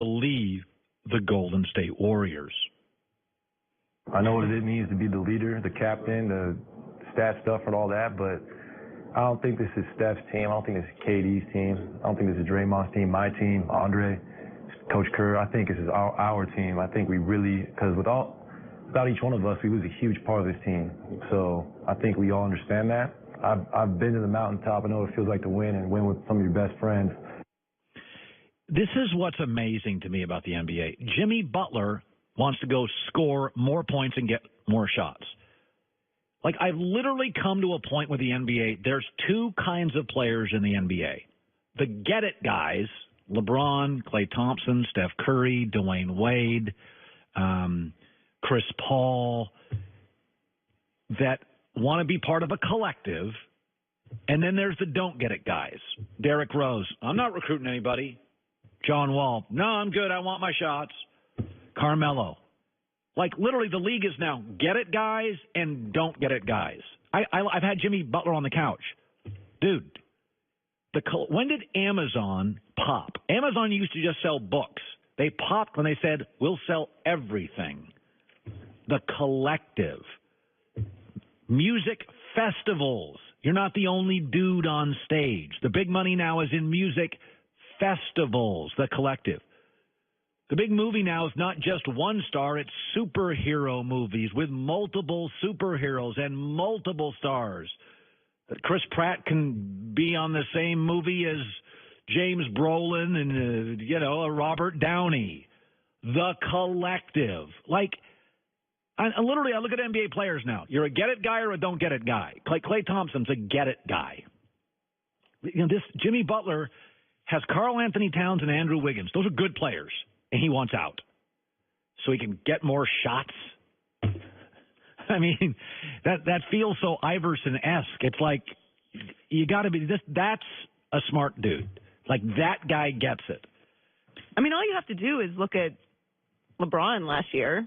believe the Golden State Warriors. I know what it means to be the leader, the captain, the stat stuff and all that, but I don't think this is Steph's team. I don't think this is KD's team. I don't think this is Draymond's team, my team, Andre, Coach Kerr. I think this is our team. I think we really, because without each one of us, we lose a huge part of this team. So I think we all understand that. I've been to the mountaintop. I know what it feels like to win and win with some of your best friends. This is what's amazing to me about the NBA. Jimmy Butler wants to go score more points and get more shots. Like, I've literally come to a point with the NBA, there's two kinds of players in the NBA. The get-it guys, LeBron, Klay Thompson, Steph Curry, Dwayne Wade, Chris Paul, that want to be part of a collective. And then there's the don't-get-it guys. Derrick Rose, I'm not recruiting anybody. John Wall, no, I'm good, I want my shots. Carmelo. Like, literally, the league is now get-it guys and don't-get-it guys. I've had Jimmy Butler on the couch. Dude, when did Amazon pop? Amazon used to just sell books. They popped when they said, we'll sell everything. The collective. Music festivals. You're not the only dude on stage. The big money now is in music festivals, the collective. The big movie now is not just one star, it's superhero movies with multiple superheroes and multiple stars. Chris Pratt can be on the same movie as James Brolin and, Robert Downey. The collective. Like, I look at NBA players now. You're a get-it guy or a don't-get-it guy. Klay Thompson's a get-it guy. This Jimmy Butler has Karl Anthony Towns and Andrew Wiggins. Those are good players. And he wants out so he can get more shots. I mean, that feels so Iverson-esque. It's like you got to be this. That's a smart dude. Like, that guy gets it. I mean, all you have to do is look at LeBron last year.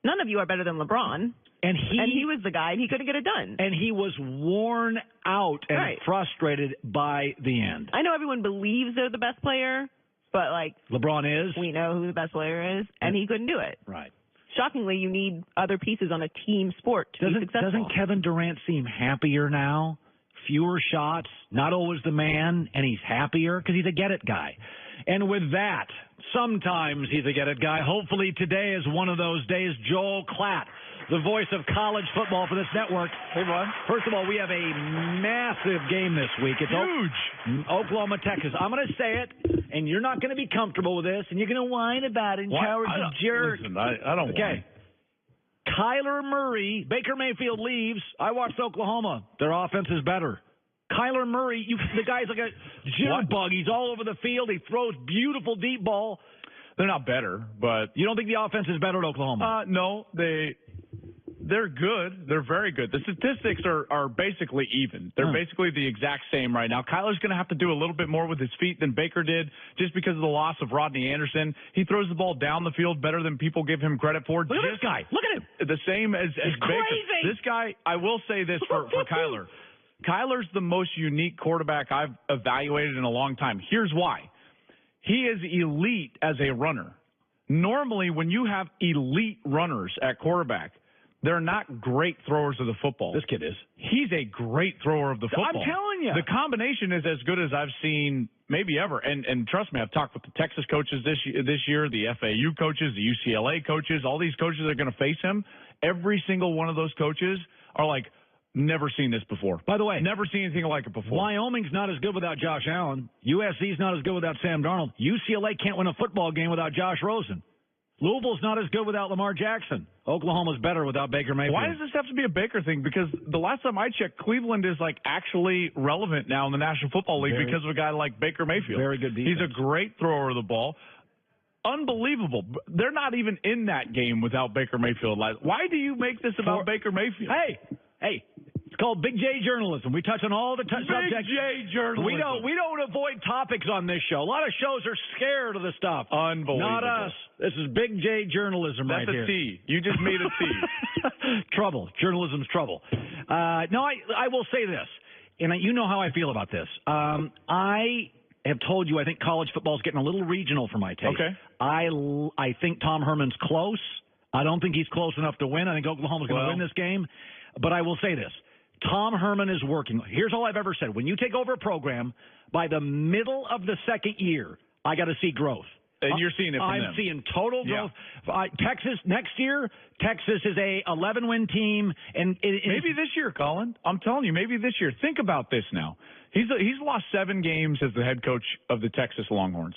None of you are better than LeBron. And he was the guy, and he couldn't get it done. And he was worn out and frustrated by the end. I know everyone believes they're the best player. But, LeBron is. We know who the best player is, and he couldn't do it. Right. Shockingly, you need other pieces on a team sport to be successful. Doesn't Kevin Durant seem happier now? Fewer shots, not always the man, and he's happier because he's a get-it guy. And with that, sometimes he's a get-it guy. Hopefully today is one of those days. Joel Klatt, the voice of college football for this network. Hey, bud. First of all, we have a massive game this week. It's huge. Oklahoma, Texas. I'm going to say it, and you're not going to be comfortable with this, and you're going to whine about it and cowards and jerk. Listen, I don't Okay. Kyler Murray, Baker Mayfield leaves. I watched Oklahoma. Their offense is better. Kyler Murray, the guy's like a jitterbug. He's all over the field. He throws beautiful deep ball. They're not better, but you don't think the offense is better at Oklahoma? No, they're good. They're very good. The statistics are basically even. They're basically the exact same right now. Kyler's going to have to do a little bit more with his feet than Baker did just because of the loss of Rodney Anderson. He throws the ball down the field better than people give him credit for. Look at this guy. Look at him. The same as Baker. Crazy. This guy, I will say this for Kyler. Kyler's the most unique quarterback I've evaluated in a long time. Here's why. He is elite as a runner. Normally, when you have elite runners at quarterback, they're not great throwers of the football. This kid is. He's a great thrower of the football. I'm telling you. The combination is as good as I've seen maybe ever. And trust me, I've talked with the Texas coaches this year, the FAU coaches, the UCLA coaches. All these coaches are going to face him. Every single one of those coaches are like, never seen this before. By the way, never seen anything like it before. Wyoming's not as good without Josh Allen. USC's not as good without Sam Darnold. UCLA can't win a football game without Josh Rosen. Louisville's not as good without Lamar Jackson. Oklahoma's better without Baker Mayfield. Why does this have to be a Baker thing? Because the last time I checked, Cleveland is actually relevant now in the National Football League because of a guy like Baker Mayfield. Very good defense. He's a great thrower of the ball. Unbelievable. They're not even in that game without Baker Mayfield. Why do you make this about Baker Mayfield? Hey, it's called Big J journalism. We touch on all the subjects. Big J journalism. We don't avoid topics on this show. A lot of shows are scared of the stuff. Unbelievable. Not us. This is Big J journalism. That's right here. That's a T. You just made a T. Trouble. Journalism's trouble. No, I will say this, and you know how I feel about this. I have told you I think college football is getting a little regional for my taste. Okay. I think Tom Herman's close. I don't think he's close enough to win. I think Oklahoma's going to win this game. But I will say this. Tom Herman is working. Here's all I've ever said. When you take over a program, by the middle of the second year, I got to see growth. And you're seeing it from them. I'm seeing total growth. Texas, next year, Texas is a 11-win team. And maybe this year, Colin. I'm telling you, maybe this year. Think about this now. He's lost 7 games as the head coach of the Texas Longhorns.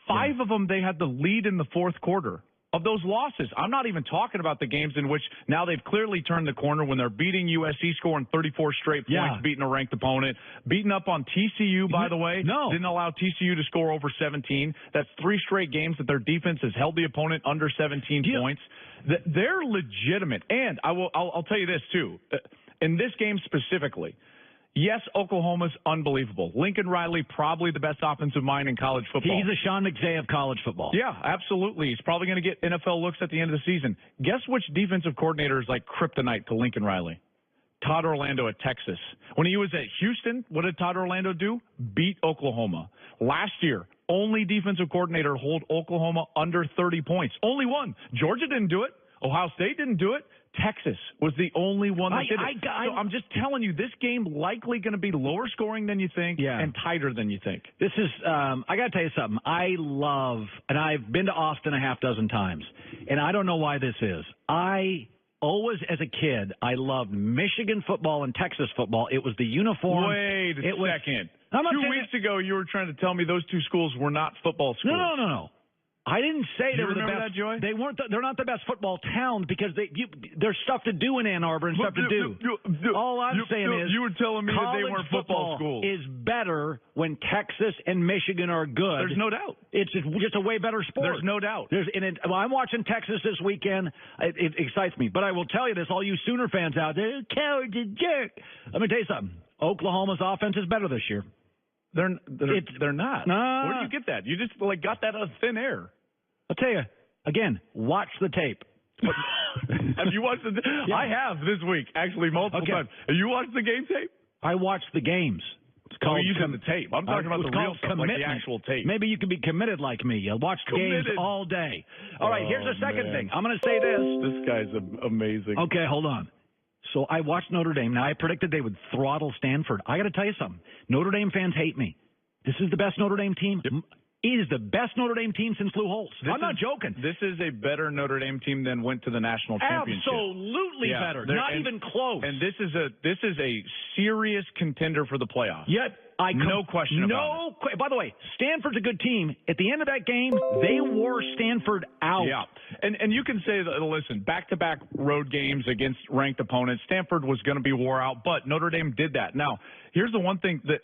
5 of them, they had the lead in the fourth quarter. Of those losses, I'm not even talking about the games in which now they've clearly turned the corner when they're beating USC, scoring 34 straight points, beating a ranked opponent, beating up on TCU, by the way. Didn't allow TCU to score over 17. That's 3 straight games that their defense has held the opponent under 17 points. They're legitimate. And I'll tell you this, too. In this game specifically, yes, Oklahoma's unbelievable. Lincoln Riley, probably the best offensive mind in college football. He's the Sean McVay of college football. Yeah, absolutely. He's probably going to get NFL looks at the end of the season. Guess which defensive coordinator is like kryptonite to Lincoln Riley? Todd Orlando at Texas. When he was at Houston, what did Todd Orlando do? Beat Oklahoma. Last year, only defensive coordinator to hold Oklahoma under 30 points. Only one. Georgia didn't do it. Ohio State didn't do it. Texas was the only one that did it. So I'm just telling you, this game likely going to be lower scoring than you think and tighter than you think. This is, I got to tell you something. I love, and I've been to Austin a half dozen times, and I don't know why this is. I always, as a kid, I loved Michigan football and Texas football. It was the uniform. Wait a second. 2 weeks ago, you were trying to tell me those 2 schools were not football schools. No. I didn't say they were the best. That, Joy? They weren't. They're not the best football towns because there's stuff to do in Ann Arbor and stuff to do. All I'm saying is you were telling me that they weren't football schools. Is better when Texas and Michigan are good. There's no doubt. It's just a way better sport. There's no doubt. I'm watching Texas this weekend. It excites me. But I will tell you this: all you Sooner fans out there, cowards and jerk. Let me tell you something. Oklahoma's offense is better this year. They're not. Where do you get that? You just got that out of thin air. I'll tell you again. Watch the tape. Have you watched the? Yeah. I have this week actually multiple times. Have you watched the game tape? I watched the games. It's called using the tape. I'm talking about the real stuff, like the actual tape. Maybe you can be committed like me. You watch games all day. All right. Here's the second thing. I'm going to say this. This guy's amazing. Okay, hold on. So I watched Notre Dame. Now, I predicted they would throttle Stanford. I got to tell you something. Notre Dame fans hate me. This is the best Notre Dame team. Yep. It is the best Notre Dame team since Lou Holtz. I'm not joking. This is a better Notre Dame team than went to the national championship. Absolutely better. Not even close. And this is a serious contender for the playoffs. Yet no question about it. By the way, Stanford's a good team. At the end of that game, they wore Stanford out. Yeah. And you can say that, listen, back-to-back road games against ranked opponents, Stanford was going to be wore out, but Notre Dame did that. Now, here's the one thing that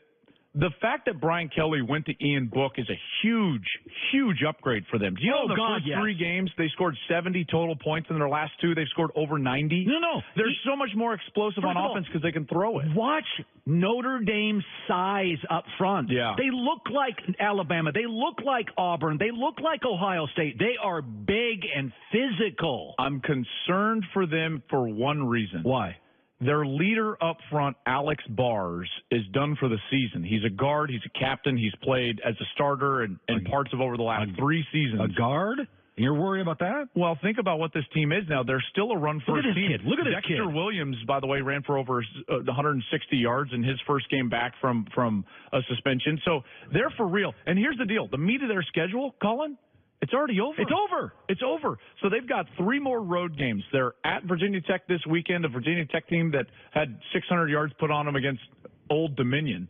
the fact that Brian Kelly went to Ian Book is a huge, huge upgrade for them. Do you know the first 3 games, they scored 70 total points in their last 2. They've scored over 90. No. They're so much more explosive on offense because they can throw it. Watch Notre Dame's size up front. Yeah. They look like Alabama. They look like Auburn. They look like Ohio State. They are big and physical. I'm concerned for them for one reason. Why? Their leader up front, Alex Bars, is done for the season. He's a guard. He's a captain. He's played as a starter in parts of over the last 3 seasons. A guard? You're worried about that? Well, think about what this team is now. They're still a run-first team. Look at this kid. Dexter Williams, by the way, ran for over 160 yards in his first game back from a suspension. So they're for real. And here's the deal. The meat of their schedule, Colin, it's already over. It's over. So they've got 3 more road games. They're at Virginia Tech this weekend, a Virginia Tech team that had 600 yards put on them against Old Dominion.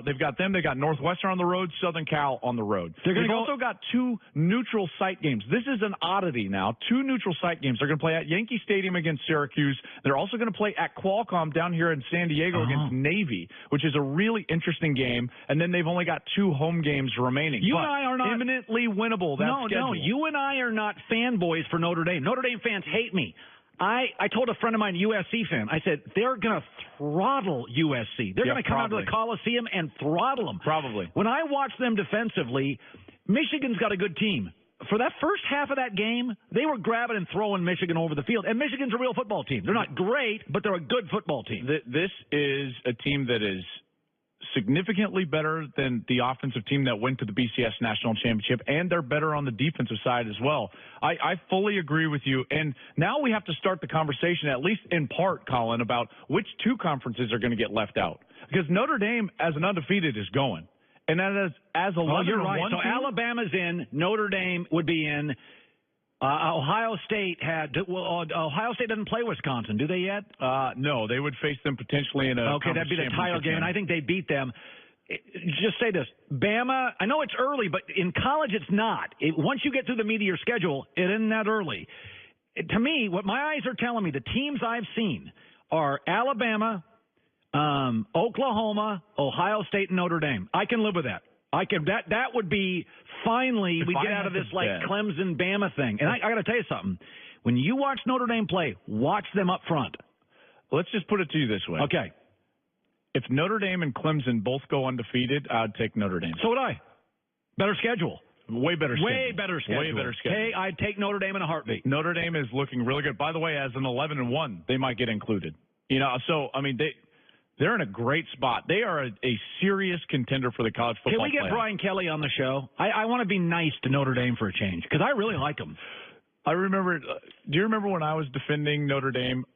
They've got them. They got Northwestern on the road, Southern Cal on the road. They've also got 2 neutral site games. This is an oddity now. 2 neutral site games. They're going to play at Yankee Stadium against Syracuse. They're also going to play at Qualcomm down here in San Diego against Navy, which is a really interesting game. And then they've only got 2 home games remaining. You and I are not imminently winnable. No. You and I are not fanboys for Notre Dame. Notre Dame fans hate me. I told a friend of mine, USC fan, I said, they're going to throttle USC. They're going to come out to the Coliseum and throttle them. Probably. When I watch them defensively, Michigan's got a good team. For that first half of that game, they were grabbing and throwing Michigan over the field. And Michigan's a real football team. They're not great, but they're a good football team. This is a team that is significantly better than the offensive team that went to the BCS National Championship, and they're better on the defensive side as well. I fully agree with you. And now we have to start the conversation, at least in part, Colin, about which two conferences are going to get left out. Because Notre Dame, as an undefeated, is going. And as a 11-1 you're right. So team, Alabama's in. Notre Dame would be in. Ohio State Ohio State doesn't play Wisconsin, do they yet? No, they would face them potentially in a that'd be the title game, and I think they beat them. Just say this, Bama, I know it's early, but in college it's not. Once you get through the meat of your schedule, it isn't that early. To me, what my eyes are telling me, the teams I've seen are Alabama, Oklahoma, Ohio State, and Notre Dame. I can live with that. That would be finally we get out of this like Clemson Bama thing. And I got to tell you something. When you watch Notre Dame play, watch them up front. Let's just put it to you this way. Okay. If Notre Dame and Clemson both go undefeated, I'd take Notre Dame. So would I. Better schedule. Way better schedule. Way better schedule. Way better schedule. Hey, I'd take Notre Dame in a heartbeat. Notre Dame is looking really good. By the way, as an 11-1, they might get included. So I mean they're in a great spot. They are a serious contender for the college football playoff. Can we get Brian Kelly on the show? I want to be nice to Notre Dame for a change because I really like them. I remember. Do you remember when I was defending Notre Dame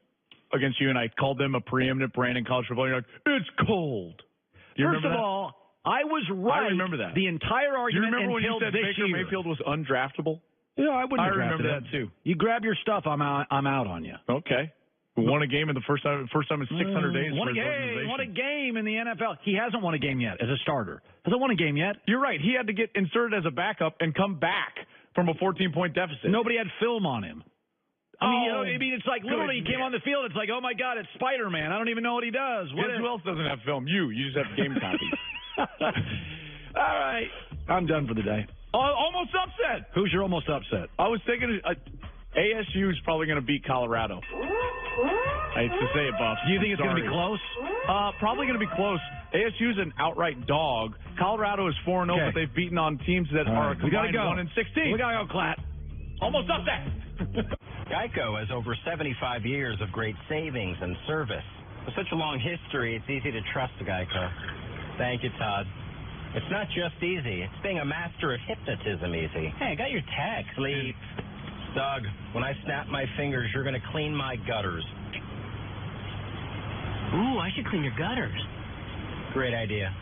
against you and I called them a preeminent brand in college football? You're like, it's cold. First of all, I was right. I remember that. The entire argument. You remember when you said Baker year. Mayfield was undraftable? Yeah, I wouldn't. I remember that too. You grab your stuff. I'm out on you. Okay. Won a game in the first time in 600 days. Won a game in the NFL. He hasn't won a game yet as a starter. Hasn't won a game yet. You're right. He had to get inserted as a backup and come back from a 14-point deficit. Nobody had film on him. I mean, it's like literally he came on the field. It's like, oh my God, it's Spider-Man. I don't even know what he does. Who else doesn't have film? You just have game copy. All right, I'm done for the day. Almost upset. Who's your almost upset? I was thinking ASU is probably going to beat Colorado. I hate to say it, Buff. Do you think it's going to be close? Probably going to be close. ASU is an outright dog. Colorado is 4-0, but they've beaten on teams that are combined 1-16. We got to go, Clat. Almost upset. Geico has over 75 years of great savings and service. With such a long history, it's easy to trust Geico. Thank you, Todd. It's not just easy. It's being a master of hypnotism easy. Hey, I got your text. Sleep. Doug, when I snap my fingers, you're going to clean my gutters. Ooh, I should clean your gutters. Great idea.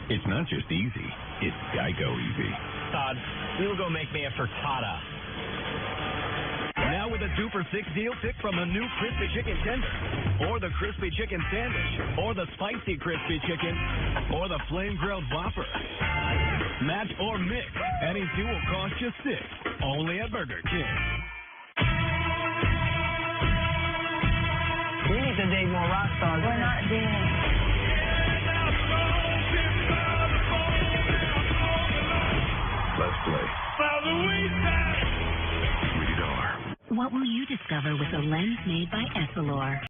It's not just easy. It's Geico easy. Todd, you will go make me a frittata. Now with a Duper 6 deal, pick from the new Crispy Chicken Tender, or the Crispy Chicken Sandwich, or the Spicy Crispy Chicken, or the Flame Grilled Whopper. Match or mix. Any two will cost you $6. Only at Burger King. We need to date more rock stars. We're not dating. Let's play. Rated R. What will you discover with a lens made by Essilor?